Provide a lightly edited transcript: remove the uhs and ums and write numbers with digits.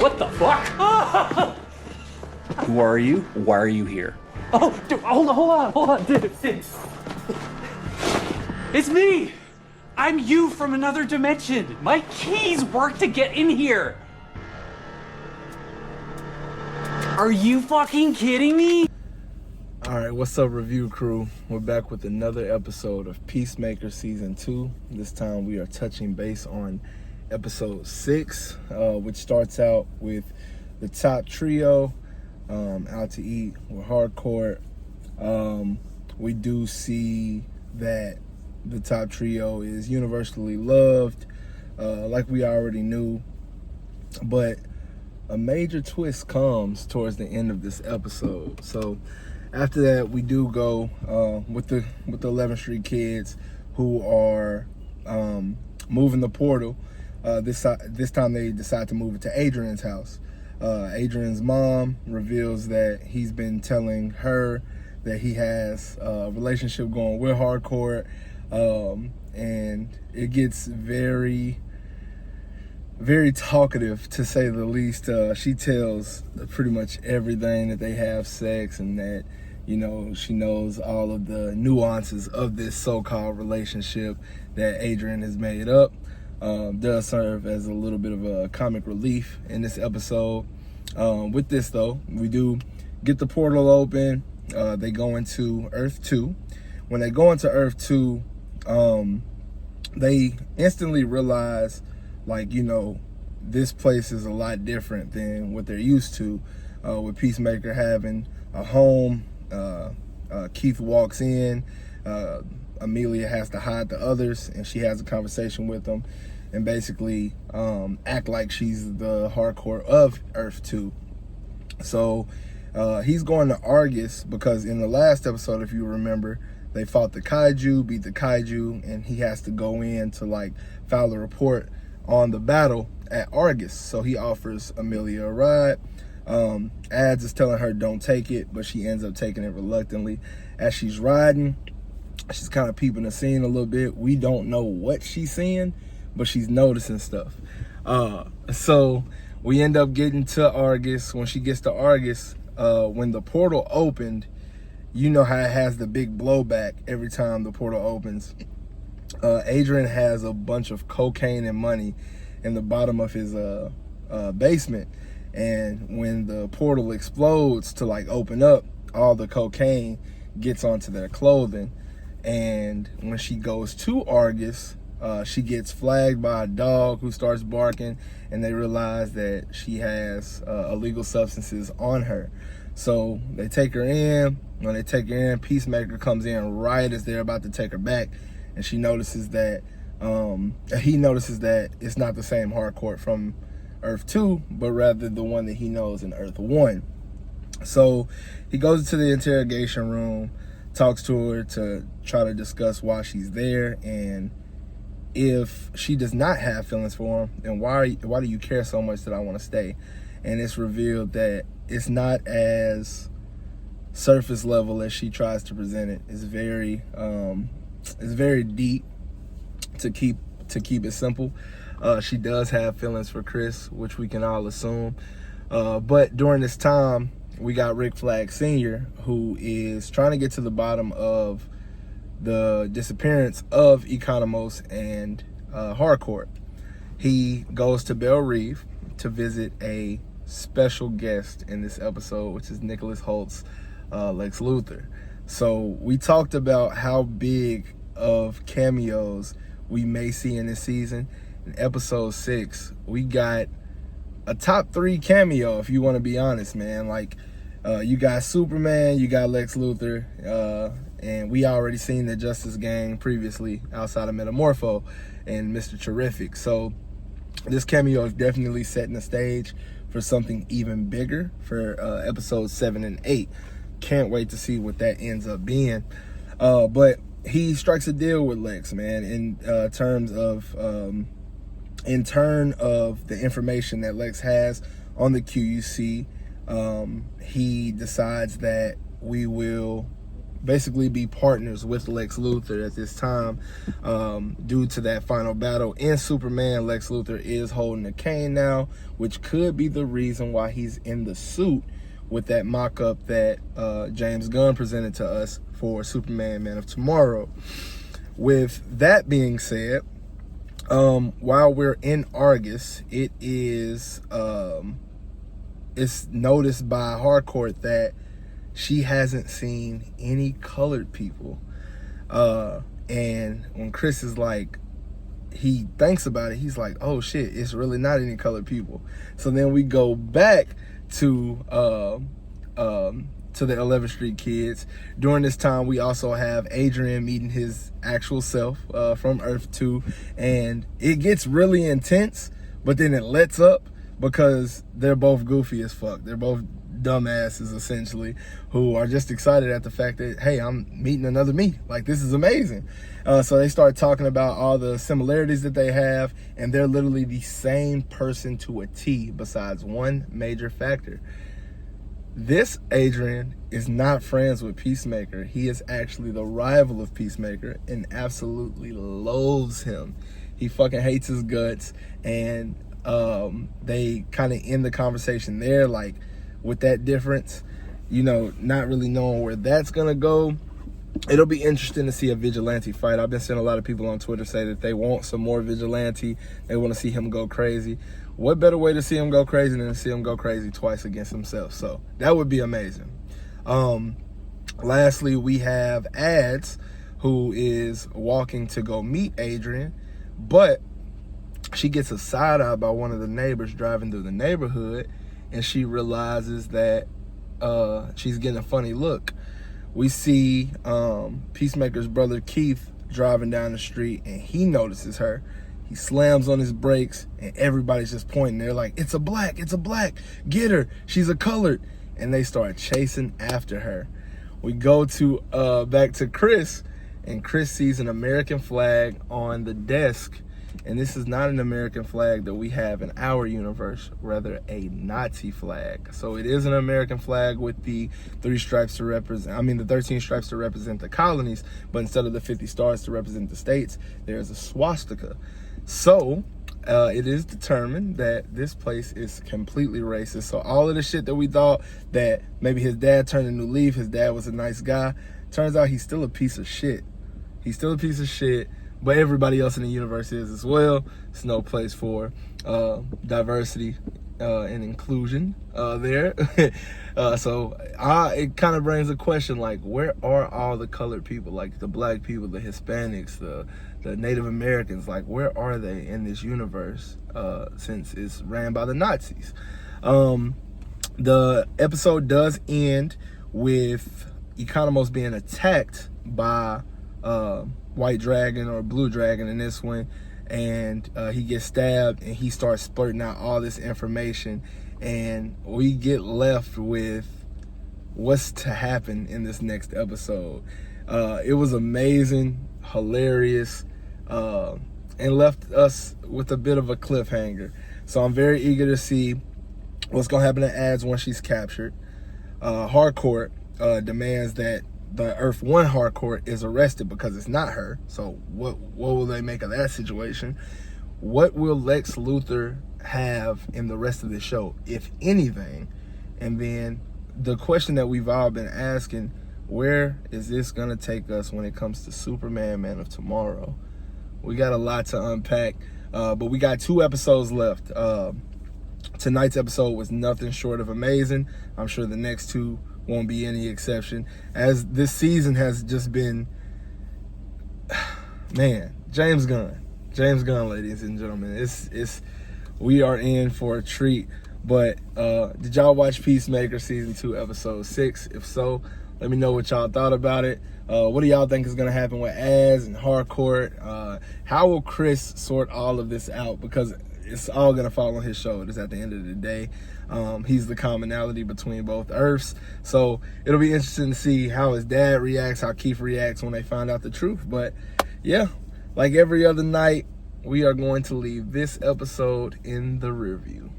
What the fuck? Who are you? Why are you here? Oh, dude, hold on, dude. It's me! I'm you from another dimension. My keys work to get in here. Are you fucking kidding me? Alright, what's up, review crew? We're back with another episode of Peacemaker Season 2. This time we are touching base on episode 6, which starts out with the top trio out to eat with Hardcore. We do see that the top trio is universally loved, like we already knew, but a major twist comes towards the end of this episode. So after that, we do go with the 11th Street kids who are moving the portal. This time they decide to move it to Adrian's house. Adrian's mom reveals that he's been telling her that he has a relationship going with Hardcore, and it gets very, very talkative, to say the least. She tells pretty much everything, that they have sex and that, you know, she knows all of the nuances of this so-called relationship that Adrian has made up. Does serve as a little bit of a comic relief in this episode. With this though, we do get the portal open. They go into Earth 2. When they go into Earth 2, they instantly realize, like, you know, this place is a lot different than what they're used to. With Peacemaker having a home, Keith walks in, Amelia has to hide the others, and she has a conversation with them and basically act like she's the Hardcore of Earth 2. So he's going to Argus because in the last episode, if you remember, they fought the kaiju, beat the kaiju, and he has to go in to like file a report on the battle at Argus. So he offers Amelia a ride. Ads is telling her don't take it, but she ends up taking it reluctantly. As she's riding, she's kind of peeping the scene a little bit. We don't know what she's seeing, but she's noticing stuff. So we end up getting to Argus. When she gets to Argus, when the portal opened, you know how it has the big blowback every time the portal opens. Adrian has a bunch of cocaine and money in the bottom of his basement. And when the portal explodes to like open up, all the cocaine gets onto their clothing. And when she goes to Argus, she gets flagged by a dog who starts barking, and they realize that she has illegal substances on her. So they take her in. When they take her in, Peacemaker comes in right as they're about to take her back, and she notices that he notices that it's not the same Hardcore from Earth 2, but rather the one that he knows in Earth 1. So he goes into the interrogation room, talks to her to try to discuss why she's there, and if she does not have feelings for him, then why do you care so much that I want to stay? And it's revealed that it's not as surface level as she tries to present it. It's very deep to keep it simple. She does have feelings for Chris, which we can all assume. But during this time, we got Rick Flag Sr., who is trying to get to the bottom of the disappearance of Economos and Hardcore. He goes to Belle Reve to visit a special guest in this episode, which is Nicholas Holt's Lex Luthor. So we talked about how big of cameos we may see in this season. In episode 6, we got a top 3 cameo, if you want to be honest, man. Like, you got Superman, you got Lex Luthor, and we already seen the Justice Gang previously outside of Metamorpho and Mr. Terrific. So this cameo is definitely setting the stage for something even bigger for episodes 7 and 8. Can't wait to see what that ends up being. But he strikes a deal with Lex, man, in terms of the information that Lex has on the QUC. He decides that we will basically be partners with Lex Luthor at this time, due to that final battle. In Superman, Lex Luthor is holding a cane now, which could be the reason why he's in the suit with that mock-up that James Gunn presented to us for Superman Man of Tomorrow. With that being said, while we're in Argus, it is it's noticed by Harcourt that she hasn't seen any colored people. And when Chris is like, he thinks about it, he's like, oh shit, it's really not any colored people. So then we go back to the 11th Street kids. During this time, we also have Adrian meeting his actual self from Earth 2, and it gets really intense, but then it lets up because they're both goofy as fuck. They're both dumbasses, essentially, who are just excited at the fact that, hey, I'm meeting another me. Like, this is amazing. So they start talking about all the similarities that they have, and they're literally the same person to a T, besides one major factor. This Adrian is not friends with Peacemaker. He is actually the rival of Peacemaker and absolutely loathes him. He fucking hates his guts, and they kind of end the conversation there, like, with that difference, you know, not really knowing where that's gonna go. It'll be interesting to see a vigilante fight. I've been seeing a lot of people on Twitter say that they want some more vigilante. They want to see him go crazy. What better way to see him go crazy than to see him go crazy twice against himself? So that would be amazing. Lastly, we have Ads, who is walking to go meet Adrian, but she gets a side eye by one of the neighbors driving through the neighborhood, and she realizes that she's getting a funny look. We see Peacemaker's brother Keith driving down the street, and he notices her. He slams on his brakes, and everybody's just pointing. They're like, it's a black, get her, she's a colored. And they start chasing after her. We go to back to Chris, and Chris sees an American flag on the desk. And this is not an American flag that we have in our universe, rather a Nazi flag. So it is an American flag with the 13 stripes to represent the colonies, but instead of the 50 stars to represent the states, there's a swastika. So it is determined that this place is completely racist. So all of the shit that we thought that maybe his dad turned a new leaf, his dad was a nice guy, turns out he's still a piece of shit. He's still a piece of shit. But everybody else in the universe is as well. It's no place for diversity and inclusion there. So it kind of brings a question, like, where are all the colored people? Like the black people, the Hispanics, the Native Americans, like, where are they in this universe since it's ran by the Nazis? The episode does end with Economos being attacked by White Dragon or Blue Dragon in this one, and he gets stabbed, and he starts splurting out all this information, and we get left with what's to happen in this next episode. It was amazing, hilarious, and left us with a bit of a cliffhanger. So I'm very eager to see what's gonna happen to Ads once she's captured. Harcourt demands that the Earth 1 Harcourt is arrested because it's not her. So what will they make of that situation? What will Lex Luthor have in the rest of the show, if anything? And then the question that we've all been asking, where is this going to take us when it comes to Superman Man of Tomorrow? We got a lot to unpack, but we got 2 episodes left. Tonight's episode was nothing short of amazing. I'm sure the next 2 won't be any exception, as this season has just been, man, James Gunn, ladies and gentlemen. It's we are in for a treat. But did y'all watch Peacemaker season 2 episode 6? If so, let me know what y'all thought about it. What do y'all think is gonna happen with Az and Harcourt? How will Chris sort all of this out? Because it's all gonna fall on his shoulders at the end of the day. He's the commonality between both Earths. So it'll be interesting to see how his dad reacts, how Keith reacts when they find out the truth. But yeah, like every other night, we are going to leave this episode in the rear view.